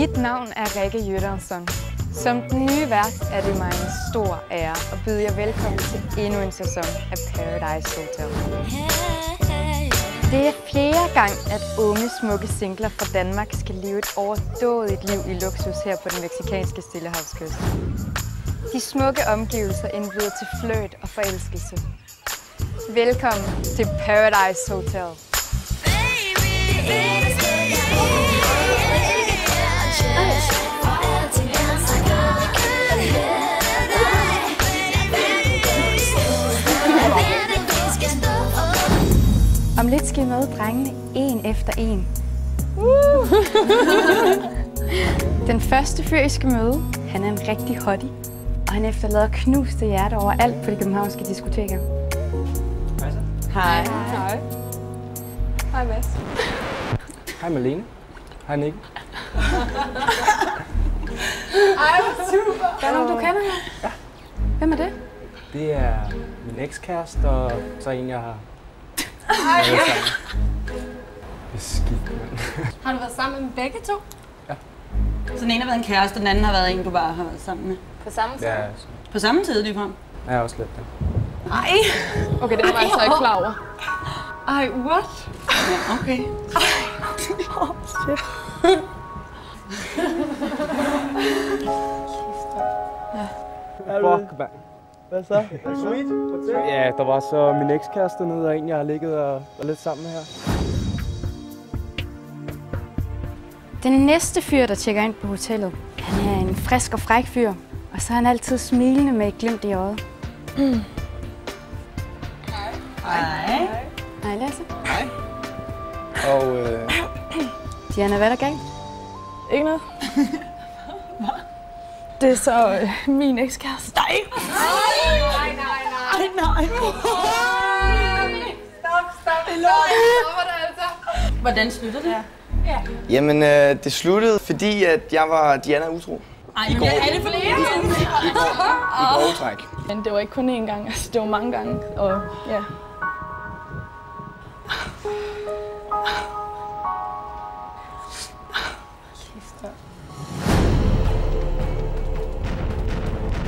Mit navn er Rikke Jøttensson. Som den nye vært er det mig en stor ære at byde jer velkommen til endnu en sæson af Paradise Hotel. Det er fjerde gang, at unge, smukke singler fra Danmark skal leve et overdådigt liv i luksus her på den mexicanske Stillehavskyst. De smukke omgivelser indbyder til flirt og forelskelse. Velkommen til Paradise Hotel. Om lidt skal I møde drengene en efter en. Den første fyr, I skal møde, han er en rigtig hottie. Og han efterlader knuste hjerter overalt på de københavnske diskoteker. Hej så. Hej. Hej. Hej Mads. Hej Malene. Hej Nick. Ej, hvor super. Der er nogen, du kender her? Ja. Hvem er det? Det er min ekskæreste og så en, jeg har... Ej, ja. Det er skidt, mand. Har du været sammen med begge to? Ja. Så den ene har været en kæreste, og den anden har været en, du bare har været sammen med? På samme tid? Ja, på samme tid ligefrem? jeg er også lidt det. Ej! Okay, det var jeg altså ikke klar over. Ej, what? Ja, okay. Shit. Fuck, mand. Hvad så? Sweet? Ja, der var så min ekskæreste nede og en, jeg har ligget og lidt sammen med her. Den næste fyr, der tjekker ind på hotellet, han er en frisk og fræk fyr. Og så er han altid smilende med et glimt i øjet. Hej. Hej Lasse. Hej. Og Diana, hvad er der galt? Ikke noget. Det er så min ekskæreste. Nej! Nej! Stop! Hvordan slutter det? Ja. Jamen, det sluttede, fordi at jeg var Diana utro. Ej, men er det for længe? I grove træk. Men det var ikke kun én gang, altså det var mange gange, og ja.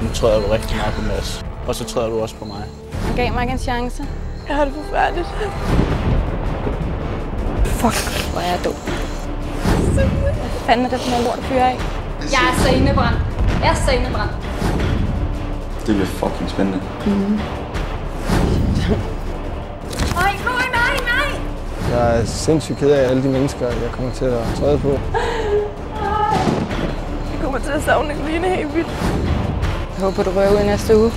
Nu træder du rigtig meget på Mads, og så træder du også på mig. Han gav mig ikke en chance. Jeg har det forfærdeligt. Fuck, hvor er jeg dum. Hvad fanden er det for noget lort at fyre af? Jeg er så indebrændt. Det bliver fucking spændende. Nej! jeg er sindssygt ked af alle de mennesker, jeg kommer til at træde på. Jeg kommer til at savne Line helt vildt. Jeg håber, du røver ud i næste uge.